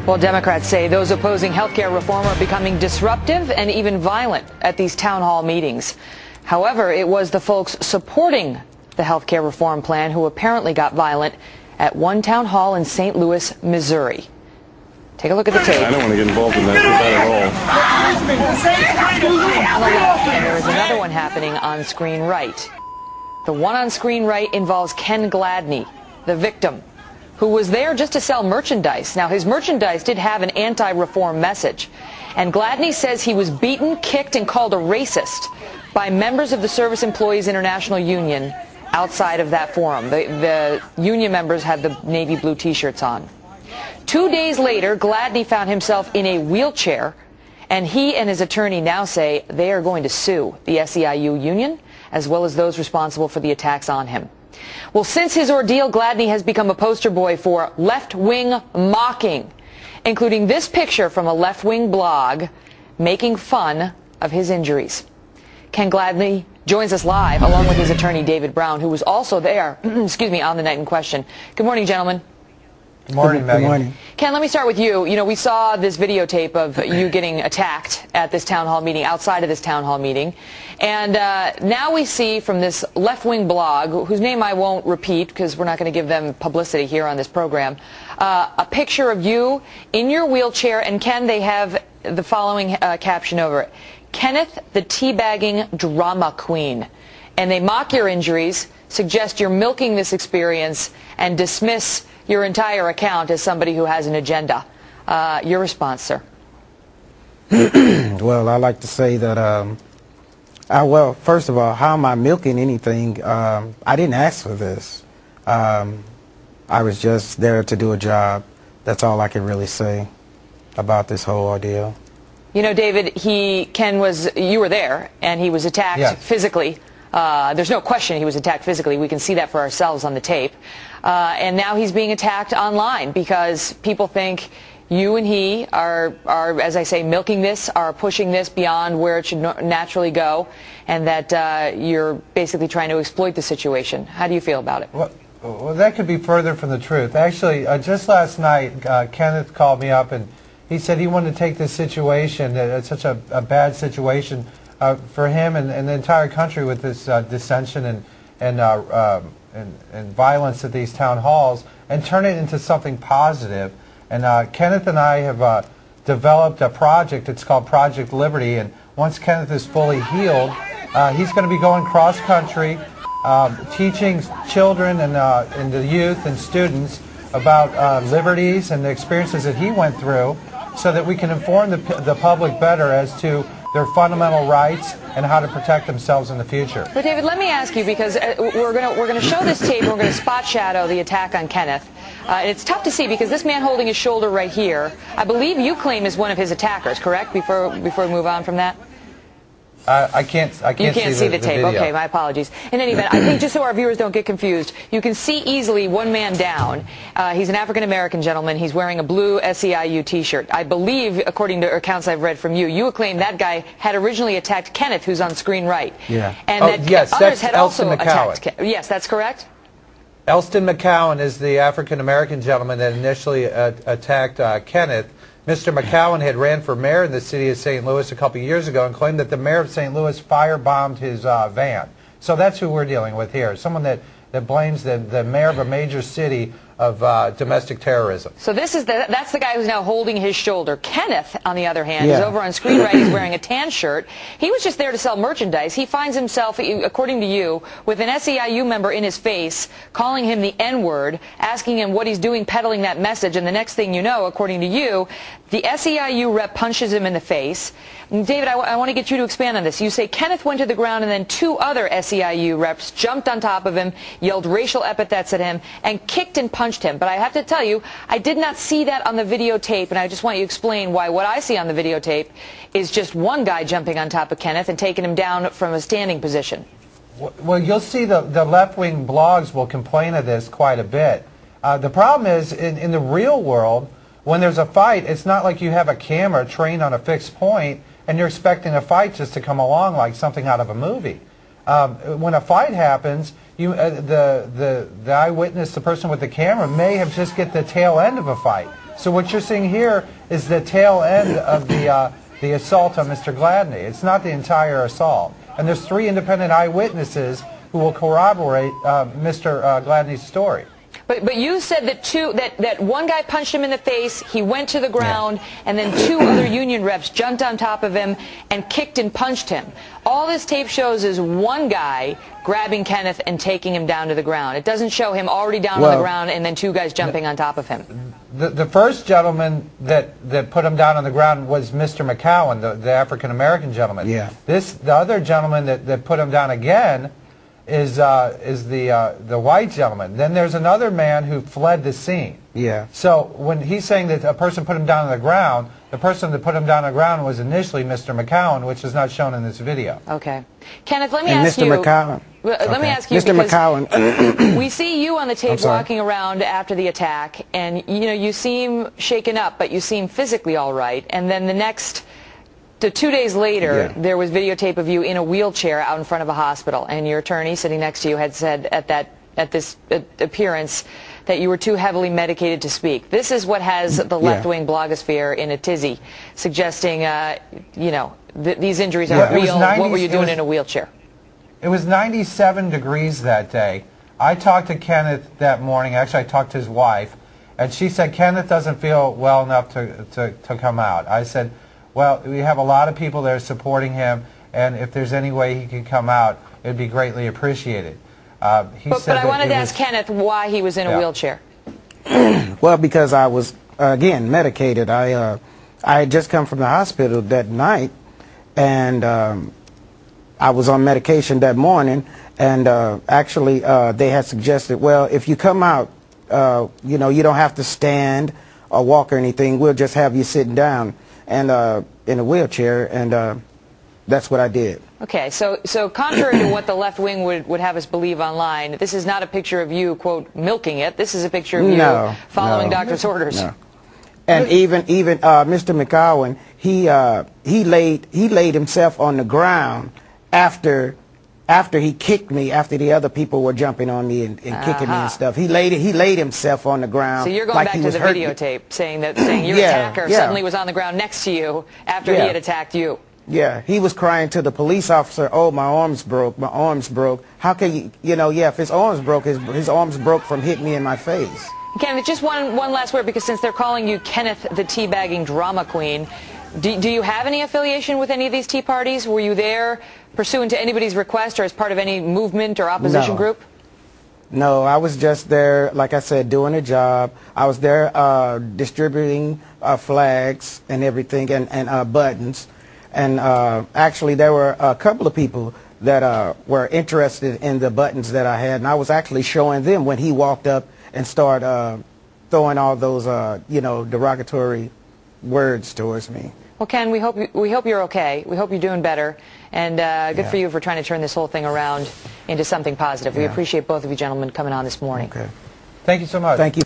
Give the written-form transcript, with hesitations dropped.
Well, Democrats say those opposing health care reform are becoming disruptive and even violent at these town hall meetings. However, it was the folks supporting the health care reform plan who apparently got violent at one town hall in St. Louis, Missouri. Take a look at the tape. I don't want to get involved in that at all. And there is another one happening on screen right. The one on screen right involves Ken Gladney, the victim, who was there just to sell merchandise. Now, his merchandise did have an anti-reform message. And Gladney says he was beaten, kicked, and called a racist by members of the Service Employees International Union outside of that forum. The union members had the navy blue T-shirts on. 2 days later, Gladney found himself in a wheelchair, and he and his attorney now say they are going to sue the SEIU union, as well as those responsible for the attacks on him. Well, since his ordeal, Gladney has become a poster boy for left-wing mocking, including this picture from a left-wing blog making fun of his injuries. Ken Gladney joins us live, along with his attorney, David Brown, who was also there, excuse me, on the night in question. Good morning, gentlemen. Good morning, Megan. Good morning. Ken, let me start with you. You know, we saw this videotape of you getting attacked at this town hall meeting, outside of this town hall meeting. And now we see from this left-wing blog, whose name I won't repeat because we're not going to give them publicity here on this program, a picture of you in your wheelchair. And Ken, they have the following caption over it: Kenneth, the teabagging drama queen. And they mock your injuries, suggest you're milking this experience, and dismiss your entire account as somebody who has an agenda. Your response, sir? Well, I like to say that, well, first of all, how am I milking anything? I didn't ask for this. I was just there to do a job. That's all I can really say about this whole ordeal. You know, David, you were there, and he was attacked physically. There's no question he was attacked physically. We can see that for ourselves on the tape. And now he's being attacked online because people think you and he are, as I say, milking this, are pushing this beyond where it should naturally go, and that you're basically trying to exploit the situation. How do you feel about it? Well, that could be further from the truth. Actually, just last night, Kenneth called me up, and he said he wanted to take this situation, it's such a bad situation for him and the entire country with this dissension and violence at these town halls, and turn it into something positive. And Kenneth and I have developed a project. It's called Project Liberty, and once Kenneth is fully healed, he's going to be going cross-country, teaching children and the youth and students about liberties and the experiences that he went through, so that we can inform the public better as to their fundamental rights and how to protect themselves in the future. But David, let me ask you, because we're going to show this tape and we're going to spot shadow the attack on Kenneth. It's tough to see because this man holding his shoulder right here, I believe you claim is one of his attackers, correct? Before we move on from that. I can't see the tape. Video. Okay, my apologies. In any event, I think just so our viewers don't get confused, you can see easily one man down. He's an African-American gentleman. He's wearing a blue SEIU T-shirt. I believe, according to accounts I've read from you, you claim that guy had originally attacked Kenneth, who's on screen right. Yeah. And that yes, others had Elston also McCowan. attacked. Yes, that's correct. Elston McCowan is the African-American gentleman that initially attacked Kenneth. Mr. McCowan had ran for mayor in the city of St. Louis a couple of years ago and claimed that the mayor of St. Louis firebombed his van. So that's who we're dealing with here, someone that blames the mayor of a major city of domestic terrorism. So that's the guy who's now holding his shoulder. Kenneth, on the other hand, is over on screen right. He's wearing a tan shirt. He was just there to sell merchandise. He finds himself, according to you, with an SEIU member in his face, calling him the N-word, asking him what he's doing peddling that message. And the next thing you know, according to you, the SEIU rep punches him in the face. David, I want to get you to expand on this. You say Kenneth went to the ground and then two other SEIU reps jumped on top of him, yelled racial epithets at him, and kicked and punched him. But I have to tell you, I did not see that on the videotape, and I just want you to explain why what I see on the videotape is just one guy jumping on top of Kenneth and taking him down from a standing position. Well, you'll see the left-wing blogs will complain of this quite a bit. The problem is, in the real world, when there's a fight, it's not like you have a camera trained on a fixed point and you're expecting a fight just to come along like something out of a movie. When a fight happens, the eyewitness, the person with the camera, may have just get the tail end of a fight. So what you're seeing here is the tail end of the assault on Mr. Gladney. It's not the entire assault. And there's 3 independent eyewitnesses who will corroborate Mr. Gladney's story. But you said that one guy punched him in the face, he went to the ground, and then 2 other union reps jumped on top of him and kicked and punched him. All this tape shows is one guy grabbing Kenneth and taking him down to the ground. It doesn't show him already down on the ground and then 2 guys jumping on top of him. The first gentleman that put him down on the ground was Mr. McCowan, the African-American gentleman. Yeah. The other gentleman that put him down again is the white gentleman. Then there's another man who fled the scene. Yeah. So when he's saying that a person put him down on the ground, the person that put him down on the ground was initially Mr. McCowan, which is not shown in this video. Okay. Kenneth, let me ask you. Mr. McCowan. Let me ask you, Mr. McCowan. we see you on the tape walking around after the attack, and you seem shaken up, but you seem physically all right. And then the 2 days later, there was videotape of you in a wheelchair out in front of a hospital, and your attorney sitting next to you had said at this appearance that you were too heavily medicated to speak. This is what has the left-wing blogosphere in a tizzy, suggesting, these injuries aren't real. What were you doing in a wheelchair? It was 97 degrees that day. I talked to Kenneth that morning. Actually, I talked to his wife, and she said Kenneth doesn't feel well enough to come out. I said, well, we have a lot of people there supporting him, and if there's any way he could come out, it would be greatly appreciated. But I wanted to ask Kenneth why he was in a wheelchair. Well, because I was, again, medicated. I had just come from the hospital that night, and I was on medication that morning, and actually they had suggested, well, if you come out, you don't have to stand or walk or anything. We'll just have you sitting down and in a wheelchair, and that's what I did. Okay, so contrary to what the left wing would have us believe online, this is not a picture of you, quote, milking it. This is a picture of you following doctor's orders. No. And even Mr. McCowan, he laid himself on the ground after he kicked me, after the other people were jumping on me and kicking me and stuff. He laid himself on the ground. So you're going back to the videotape saying your attacker suddenly was on the ground next to you after he had attacked you. Yeah, he was crying to the police officer, oh, my arms broke, my arms broke. How can you, if his arms broke, his arms broke from hitting me in my face. Kenneth, just one last word, because since they're calling you Kenneth the teabagging drama queen, do you have any affiliation with any of these tea parties? Were you there pursuant to anybody's request or as part of any movement or opposition group? No, I was just there, like I said, doing a job. I was there distributing flags and everything and buttons. And actually, there were a couple of people that were interested in the buttons that I had, and I was actually showing them when he walked up and started throwing all those, derogatory words towards me. Well, Ken, we hope you're okay. We hope you're doing better, and good for you for trying to turn this whole thing around into something positive. We appreciate both of you gentlemen coming on this morning. Okay. Thank you so much. Thank you.